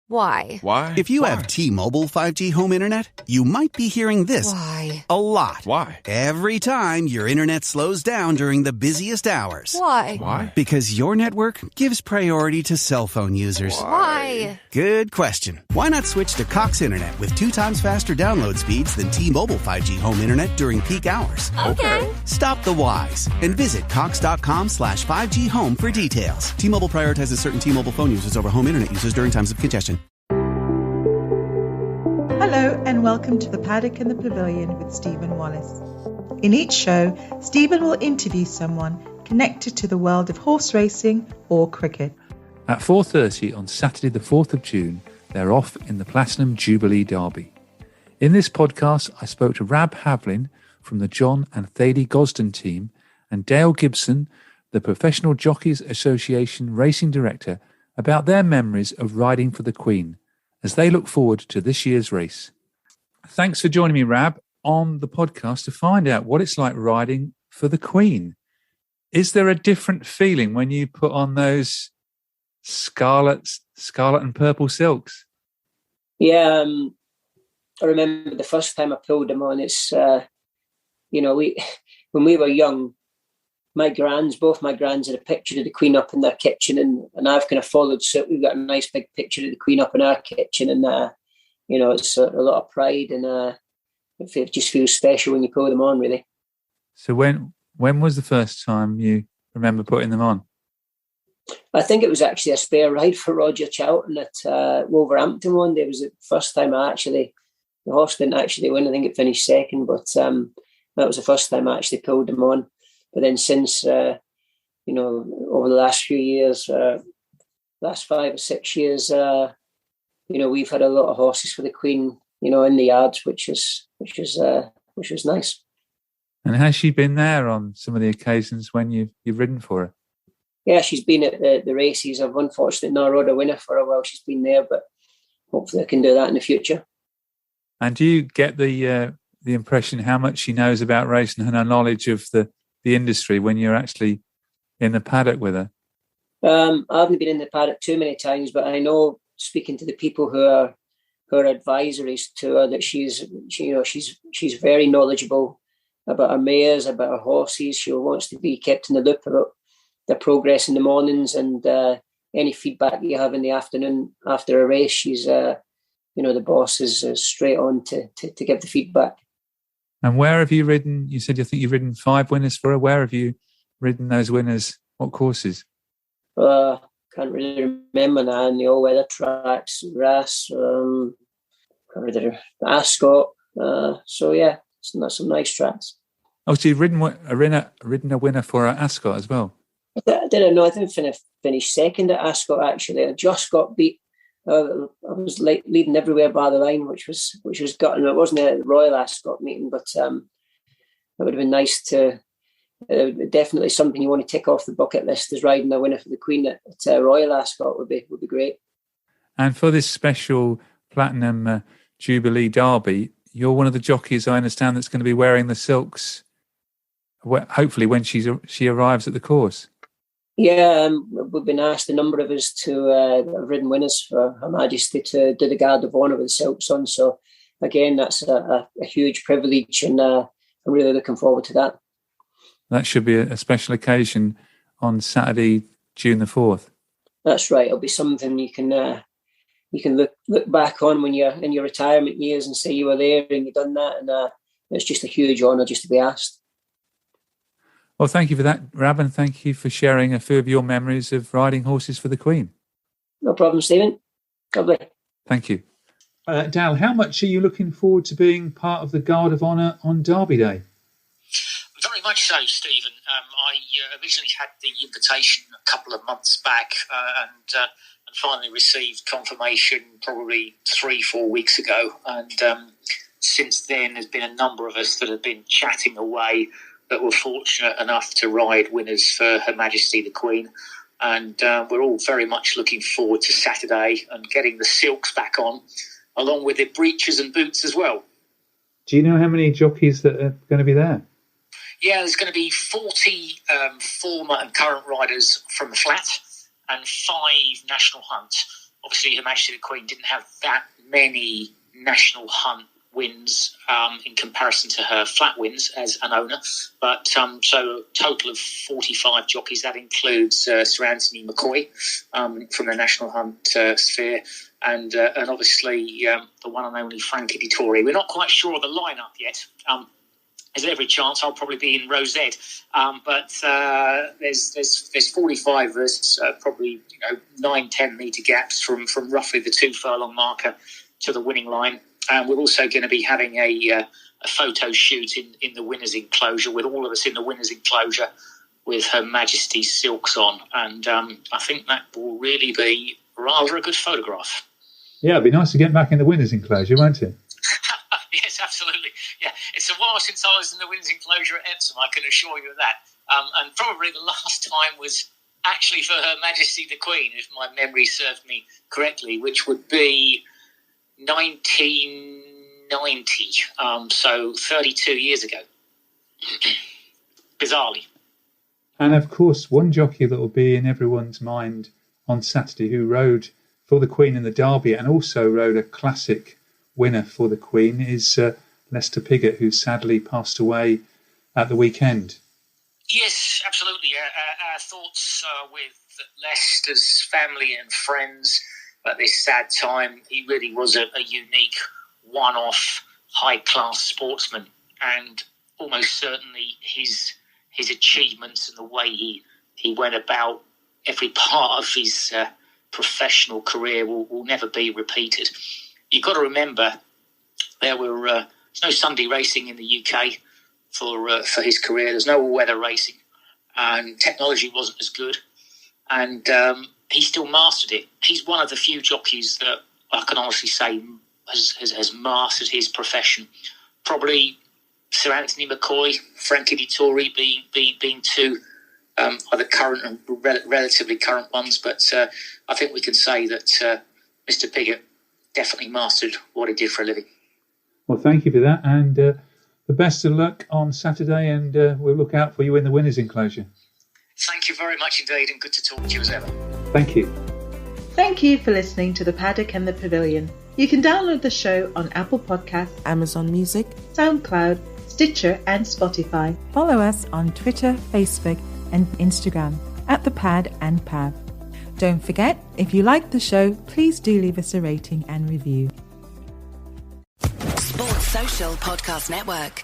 Why? Why? If you have T-Mobile 5G home internet, you might be hearing this Why? a lot. Why? Every time your internet slows down during the busiest hours. Why? Because your network gives priority to cell phone users. Why? Good question. Why not switch to Cox Internet with 2 times faster download speeds than T-Mobile 5G home internet during peak hours? Okay. Stop the whys and visit cox.com/5G home for details. T-Mobile prioritizes certain T-Mobile phone users over home internet users during times of congestion. Hello and welcome to the Paddock and the Pavilion with Stephen Wallace. In each show, Stephen will interview someone connected to the world of horse racing or cricket. At 4:30 on Saturday the 4th of June, they're off in the Platinum Jubilee Derby. In this podcast, I spoke to Rab Havlin from the John and Thady Gosden team and Dale Gibson, the Professional Jockeys Association Racing Director, about their memories of riding for the Queen as they look forward to this year's race. Thanks for joining me, Rab, on the podcast to find out what it's like riding for the Queen. Is there a different feeling when you put on those scarlet and purple silks? Yeah, I remember the first time I pulled them on. It's when we were young, both my grands had a picture of the Queen up in their kitchen, and I've kind of followed suit. We've got a nice big picture of the Queen up in our kitchen, and it's a lot of pride, and it just feels special when you pull them on, really. So when was the first time you remember putting them on? I think it was actually a spare ride for Roger Charlton at Wolverhampton one day. It was the first time the horse didn't actually win. I think it finished second, but that was the first time I actually pulled them on. But then since, over the last few years, last 5 or 6 years, we've had a lot of horses for the Queen, in the yards, which was nice. And has she been there on some of the occasions when you've ridden for her? Yeah, she's been at the races. I've unfortunately not rode a winner for a while. She's been there, but hopefully I can do that in the future. And do you get the impression how much she knows about racing and her knowledge of the industry when you're actually in the paddock with her? I haven't been in the paddock too many times, but I know, speaking to the people who are her advisories to her, that she's very knowledgeable about her mares, about her horses. She wants to be kept in the loop about their progress in the mornings, and any feedback you have in the afternoon after a race, she's the boss is straight on to give the feedback. And where have you ridden? You said you think you've ridden 5 winners for her. Where have you ridden those winners? What courses? Can't really remember now. In the all-weather tracks, grass, Ascot. So yeah, some nice tracks. Oh, so you've ridden a winner for Ascot as well? I didn't know. I didn't finish second at Ascot, actually. I just got beat. I was leading everywhere by the line, which was gutting. It wasn't a Royal Ascot meeting, but it would have been nice to. Definitely something you want to tick off the bucket list is riding a winner for the Queen at Royal Ascot would be great. And for this special Platinum Jubilee Derby, you're one of the jockeys, I understand, that's going to be wearing the silks. Hopefully, when she arrives at the course. Yeah, we've been asked, a number of us, to have ridden winners for Her Majesty to do the Guard of Honour with the silks on. So, again, that's a huge privilege, and I'm really looking forward to that. That should be a special occasion on Saturday, June the 4th. That's right. It'll be something you can look back on when you're in your retirement years and say you were there and you've done that. And it's just a huge honour just to be asked. Well, thank you for that, Rab, and thank you for sharing a few of your memories of riding horses for the Queen. No problem, Stephen. Lovely. Thank you. Dale, how much are you looking forward to being part of the Guard of Honour on Derby Day? Very much so, Stephen. I originally had the invitation a couple of months back and finally received confirmation probably 3-4 weeks ago. And since then, there's been a number of us that have been chatting away that were fortunate enough to ride winners for Her Majesty the Queen. And we're all very much looking forward to Saturday and getting the silks back on, along with the breeches and boots as well. Do you know how many jockeys that are going to be there? Yeah, there's going to be 40 former and current riders from the flat and 5 national hunt obviously Her Majesty the Queen didn't have that many national hunt wins in comparison to her flat wins as an owner, but so a total of 45 jockeys. That includes Sir Anthony McCoy from the national hunt sphere, and obviously the one and only Frankie Dettori. We're not quite sure of the lineup yet. There's every chance I'll probably be in Rosette, but there's 45 of us, probably 9-10 metre gaps from roughly the 2 furlong marker to the winning line. And we're also going to be having a photo shoot in the winners' enclosure with all of us in the winners' enclosure with Her Majesty's silks on. And I think that will really be rather a good photograph. Yeah, it'd be nice to get back in the winners' enclosure, won't it? Yes, absolutely. Yeah, it's a while since I was in the winners' enclosure at Epsom, I can assure you of that. And probably the last time was actually for Her Majesty the Queen, if my memory served me correctly, which would be 1990, so 32 years ago. Bizarrely. And of course, one jockey that will be in everyone's mind on Saturday who rode for the Queen in the Derby and also rode a classic winner for the Queen is Lester Piggott, who sadly passed away at the weekend. Yes, absolutely. Our thoughts with Lester's family and friends at this sad time. He really was a unique, one-off, high-class sportsman, and almost certainly his achievements and the way he went about every part of his professional career will never be repeated. You've got to remember there's no Sunday racing in the UK for his career. There's no all-weather racing, and technology wasn't as good, and he still mastered it. He's one of the few jockeys that I can honestly say has mastered his profession. Probably Sir Anthony McCoy, Frankie Dettori being two either current and relatively current ones, but I think we can say that Mr. Piggott definitely mastered what he did for a living. Well, thank you for that, and the best of luck on Saturday, and we'll look out for you in the winners' enclosure. Thank you very much indeed, and good to talk to you as ever. Thank you. Thank you for listening to The Paddock and the Pavilion. You can download the show on Apple Podcasts, Amazon Music, SoundCloud, Stitcher and Spotify. Follow us on Twitter, Facebook and Instagram at The Pad and Pav. Don't forget, if you like the show, please do leave us a rating and review. Sports Social Podcast Network.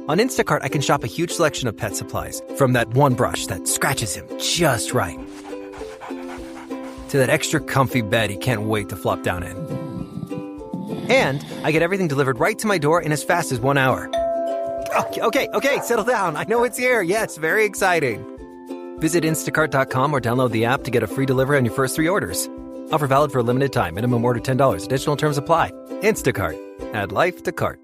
On Instacart, I can shop a huge selection of pet supplies, from that one brush that scratches him just right, to that extra comfy bed he can't wait to flop down in. And I get everything delivered right to my door in as fast as 1 hour. Okay, settle down. I know it's here. Yes, very exciting. Visit instacart.com or download the app to get a free delivery on your first 3 orders. Offer valid for a limited time. Minimum order $10. Additional terms apply. Instacart. Add life to cart.